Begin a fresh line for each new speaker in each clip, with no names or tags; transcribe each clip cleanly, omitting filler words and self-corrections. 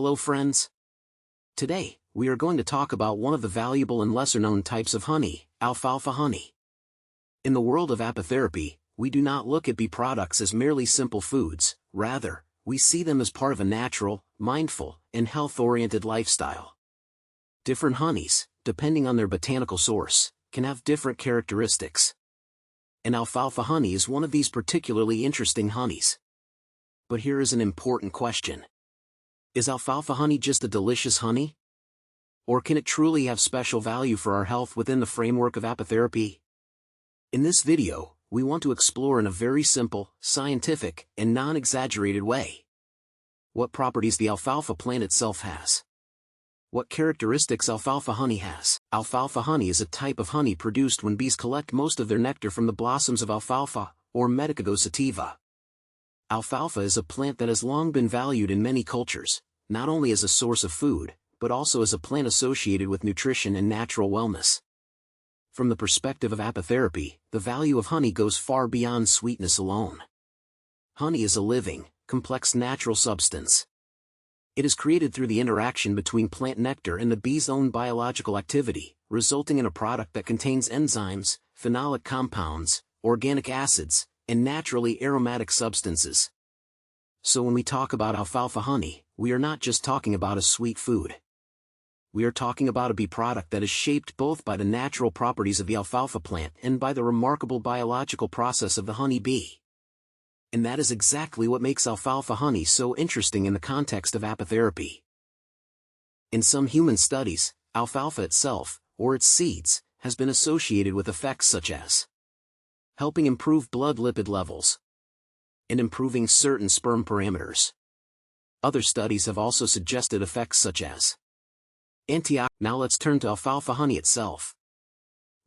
Hello friends. Today, we are going to talk about one of the valuable and lesser-known types of honey, alfalfa honey. In the world of apitherapy, we do not look at bee products as merely simple foods, rather, we see them as part of a natural, mindful, and health-oriented lifestyle. Different honeys, depending on their botanical source, can have different characteristics. And alfalfa honey is one of these particularly interesting honeys. But here is an important question. Is alfalfa honey just a delicious honey? Or can it truly have special value for our health within the framework of apitherapy? In this video, we want to explore in a very simple, scientific, and non-exaggerated way. What properties the alfalfa plant itself has. What characteristics alfalfa honey has. Alfalfa honey is a type of honey produced when bees collect most of their nectar from the blossoms of alfalfa, or Medicago sativa. Alfalfa is a plant that has long been valued in many cultures, not only as a source of food, but also as a plant associated with nutrition and natural wellness. From the perspective of apitherapy, the value of honey goes far beyond sweetness alone. Honey is a living, complex natural substance. It is created through the interaction between plant nectar and the bee's own biological activity, resulting in a product that contains enzymes, phenolic compounds, organic acids, and naturally aromatic substances. So when we talk about alfalfa honey, we are not just talking about a sweet food. We are talking about a bee product that is shaped both by the natural properties of the alfalfa plant and by the remarkable biological process of the honey bee. And that is exactly what makes alfalfa honey so interesting in the context of apitherapy. In some human studies, alfalfa itself, or its seeds, has been associated with effects such as helping improve blood lipid levels and improving certain sperm parameters. Other studies have also suggested effects such as antioxidant. Now let's turn to alfalfa honey itself.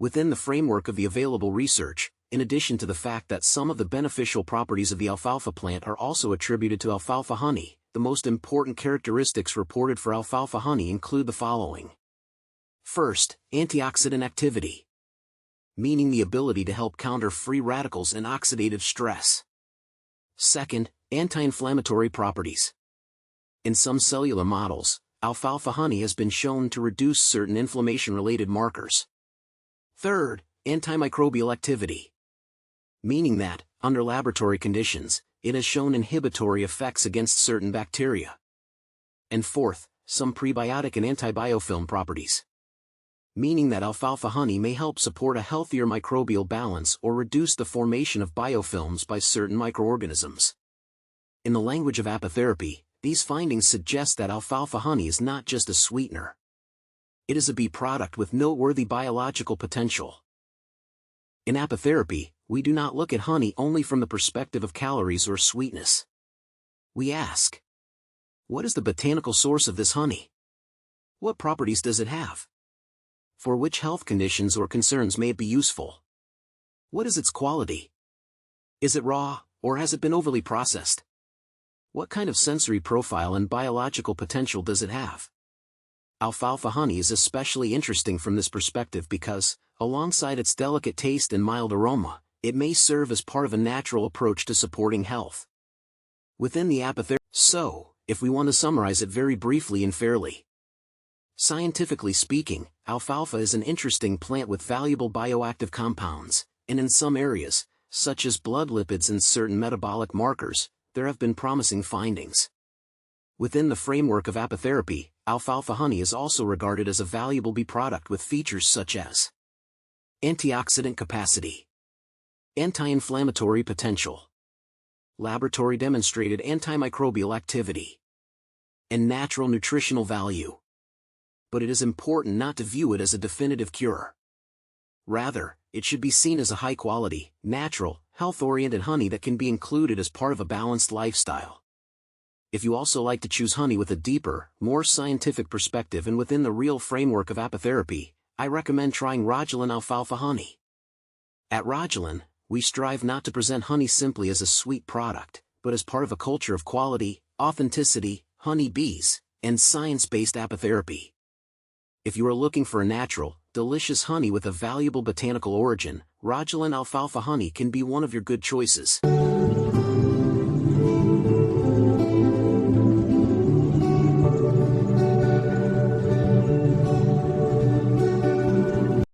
Within the framework of the available research, in addition to the fact that some of the beneficial properties of the alfalfa plant are also attributed to alfalfa honey, the most important characteristics reported for alfalfa honey include the following. First, antioxidant activity, meaning the ability to help counter free radicals and oxidative stress. Second, anti-inflammatory properties. In some cellular models, alfalfa honey has been shown to reduce certain inflammation-related markers. Third, antimicrobial activity, meaning that, under laboratory conditions, it has shown inhibitory effects against certain bacteria. And fourth, some prebiotic and antibiofilm properties, meaning that alfalfa honey may help support a healthier microbial balance or reduce the formation of biofilms by certain microorganisms. In the language of apitherapy, these findings suggest that alfalfa honey is not just a sweetener. It is a bee product with noteworthy biological potential. In apitherapy, we do not look at honey only from the perspective of calories or sweetness. We ask, what is the botanical source of this honey? What properties does it have? For which health conditions or concerns may it be useful? What is its quality? Is it raw, or has it been overly processed? What kind of sensory profile and biological potential does it have? Alfalfa honey is especially interesting from this perspective because, alongside its delicate taste and mild aroma, it may serve as part of a natural approach to supporting health. Within the apitherapy, if we want to summarize it very briefly and fairly. Scientifically speaking, alfalfa is an interesting plant with valuable bioactive compounds, and in some areas, such as blood lipids and certain metabolic markers, there have been promising findings. Within the framework of apitherapy, alfalfa honey is also regarded as a valuable bee product with features such as antioxidant capacity, anti-inflammatory potential, laboratory-demonstrated antimicrobial activity, and natural nutritional value. But it is important not to view it as a definitive cure. Rather, it should be seen as a high-quality, natural, health-oriented honey that can be included as part of a balanced lifestyle. If you also like to choose honey with a deeper, more scientific perspective and within the real framework of apitherapy, I recommend trying ROJELAN alfalfa honey. At ROJELAN, we strive not to present honey simply as a sweet product, but as part of a culture of quality, authenticity, honey bees, and science-based apitherapy. If you are looking for a natural, delicious honey with a valuable botanical origin, ROJELAN alfalfa honey can be one of your good choices.